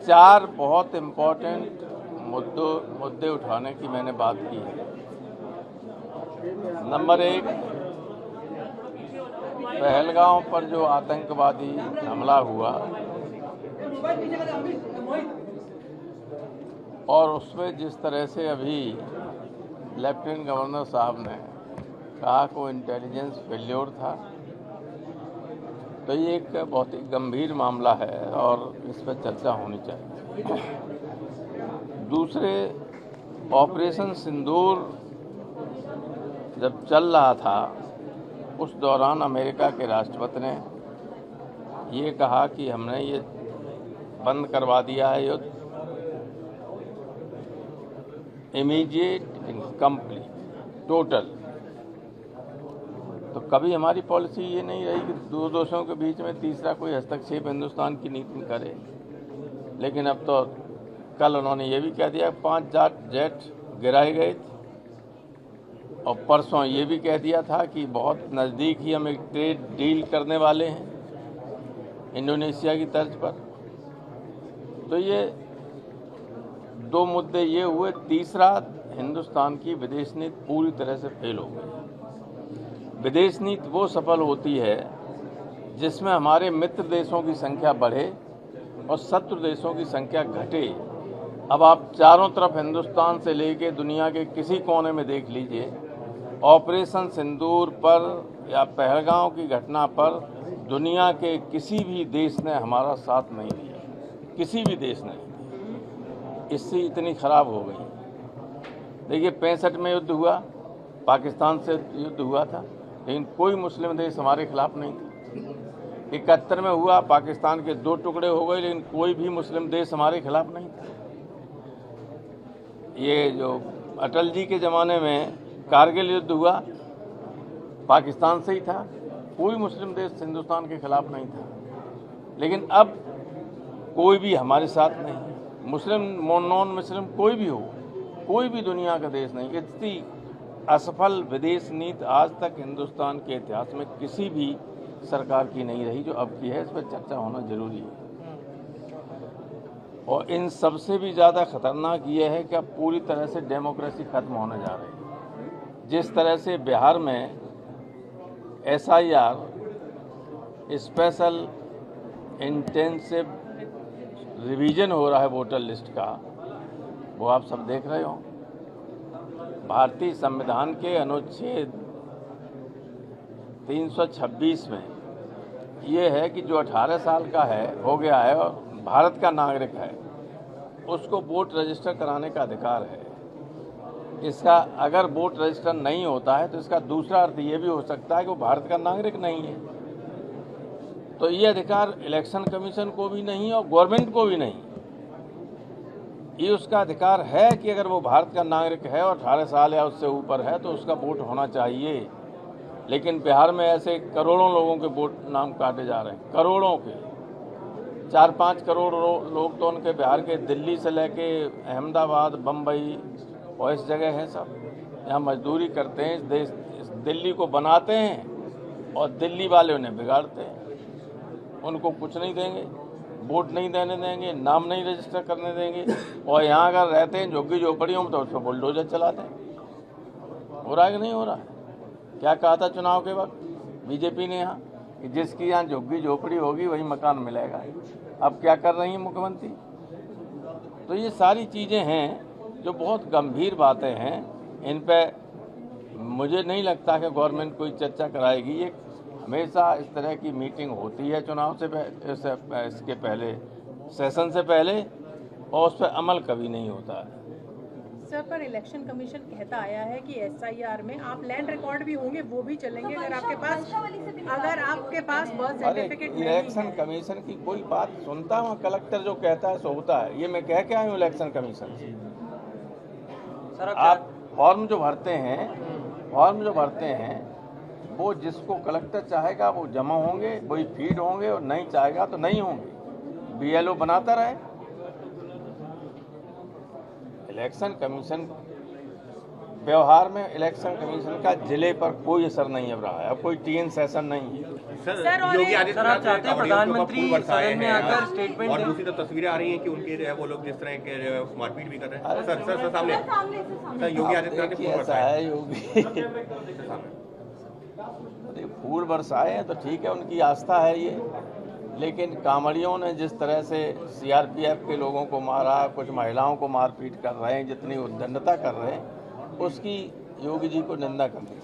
चार बहुत इम्पोर्टेंट मुद्दे उठाने की मैंने बात की है। नंबर एक, पहलगांव पर जो आतंकवादी हमला हुआ और उसमें जिस तरह से अभी लेफ्टिनेंट गवर्नर साहब ने कहा कि वो इंटेलिजेंस फेल्योर था, तो ये एक बहुत ही गंभीर मामला है और इस पर चर्चा होनी चाहिए। दूसरे, ऑपरेशन सिंदूर जब चल रहा था उस दौरान अमेरिका के राष्ट्रपति ने ये कहा कि हमने ये बंद करवा दिया है युद्ध, इमीडिएट, कंप्लीट, टोटल। तो कभी हमारी पॉलिसी ये नहीं रही कि दो देशों के बीच में तीसरा कोई हस्तक्षेप हिंदुस्तान की नीति में करे। लेकिन अब तो कल उन्होंने ये भी कह दिया 5 जेट गिराए गए थे और परसों ये भी कह दिया था कि बहुत नज़दीक ही हम एक ट्रेड डील करने वाले हैं इंडोनेशिया की तर्ज पर। तो ये दो मुद्दे ये हुए। तीसरा, हिंदुस्तान की विदेश नीति पूरी तरह से फेल हो गई। विदेश नीति वो सफल होती है जिसमें हमारे मित्र देशों की संख्या बढ़े और शत्रु देशों की संख्या घटे। अब आप चारों तरफ हिंदुस्तान से लेकर दुनिया के किसी कोने में देख लीजिए, ऑपरेशन सिंदूर पर या पहलगांव की घटना पर दुनिया के किसी भी देश ने हमारा साथ नहीं दिया, किसी भी देश ने। इससे इतनी खराब हो गई। देखिए, 65 में युद्ध हुआ, पाकिस्तान से युद्ध हुआ था, लेकिन कोई मुस्लिम देश हमारे खिलाफ नहीं था। 71 में हुआ, पाकिस्तान के 2 टुकड़े हो गए, लेकिन कोई भी मुस्लिम देश हमारे खिलाफ नहीं था। ये जो अटल जी के ज़माने में कारगिल युद्ध हुआ, पाकिस्तान से ही था, कोई मुस्लिम देश हिंदुस्तान के खिलाफ नहीं था। लेकिन अब कोई भी हमारे साथ नहीं, मुस्लिम नॉन मुस्लिम कोई भी हो, कोई भी दुनिया का देश नहीं। इतनी असफल विदेश नीति आज तक हिंदुस्तान के इतिहास में किसी भी सरकार की नहीं रही जो अब की है। इस पर चर्चा होना जरूरी है। और इन सबसे भी ज़्यादा खतरनाक ये है कि अब पूरी तरह से डेमोक्रेसी खत्म होने जा रही है। जिस तरह से बिहार में SIR, स्पेशल इंटेंसिव रिवीजन हो रहा है वोटर लिस्ट का, वो आप सब देख रहे हो। भारतीय संविधान के अनुच्छेद 326 में ये है कि जो 18 साल का है, हो गया है और भारत का नागरिक है, उसको वोट रजिस्टर कराने का अधिकार है। इसका अगर वोट रजिस्टर नहीं होता है तो इसका दूसरा अर्थ ये भी हो सकता है कि वो भारत का नागरिक नहीं है। तो ये अधिकार इलेक्शन कमीशन को भी नहीं और गवर्नमेंट को भी नहीं। ये उसका अधिकार है कि अगर वो भारत का नागरिक है और 18 साल या उससे ऊपर है तो उसका वोट होना चाहिए। लेकिन बिहार में ऐसे करोड़ों लोगों के वोट नाम काटे जा रहे हैं, करोड़ों के। 4-5 करोड़ लोग तो उनके बिहार के दिल्ली से लेके अहमदाबाद, बम्बई और इस जगह हैं, सब यहाँ मजदूरी करते हैं। इस दिल्ली को बनाते हैं और दिल्ली वाले उन्हें बिगाड़ते हैं। उनको कुछ नहीं देंगे, वोट नहीं देने देंगे, नाम नहीं रजिस्टर करने देंगे। और यहाँ अगर रहते हैं झुग्गी झोपड़ियों में तो उसको बुलडोजर चलाते हैं। हो रहा है कि नहीं हो रहा है? क्या कहा था चुनाव के वक्त बीजेपी ने यहाँ कि जिसकी यहाँ झुग्गी झोपड़ी होगी वही मकान मिलेगा। अब क्या कर रही है मुख्यमंत्री? तो ये सारी चीज़ें हैं जो बहुत गंभीर बातें हैं। इन पे मुझे नहीं लगता कि गवर्नमेंट कोई चर्चा कराएगी। ये हमेशा इस तरह की मीटिंग होती है चुनाव से इसके पहले, सेशन से पहले, और उस पर अमल कभी नहीं होता है। सर, पर इलेक्शन कमीशन कहता आया है कि SIR में आप लैंड रिकॉर्ड भी होंगे, वो भी चलेंगे अगर आपके पास बर्थ सर्टिफिकेट नहीं है। इलेक्शन कमीशन की कोई बात सुनता हूँ, कलेक्टर जो कहता है सो होता है। ये मैं कह के आया हूँ इलेक्शन कमीशन से। आप फॉर्म जो भरते हैं वो जिसको कलेक्टर चाहेगा वो जमा होंगे, वही फीड होंगे, और नहीं चाहेगा तो नहीं होंगे। BLO बनाता रहे। इलेक्शन कमीशन व्यवहार में इलेक्शन कमीशन का जिले पर कोई असर नहीं अब रहा है। अब कोई टीएन सेशन नहीं है। सर, और योगी आदित्यनाथ चाहते हैं प्रधानमंत्री सदन में आकर स्टेटमेंट और दें? दूसरी तरफ तस्वीरें आ रही हैं कि उनके जो है वो लोग जिस तरह के मारपीट भी कर रहे हैं। सर सामने सर योगी आदित्यनाथ के देखिए, फूल ऐसा बरसाए है योगी अरे फूल बरसाए हैं तो ठीक है, उनकी आस्था है ये, लेकिन कांवड़ियों ने जिस तरह से सीआरपीएफ के लोगों को मारा, कुछ महिलाओं को मारपीट कर रहे हैं, जितनी उद्दंडता कर रहे हैं, उसकी योगी जी को निंदा करनी चाहिए।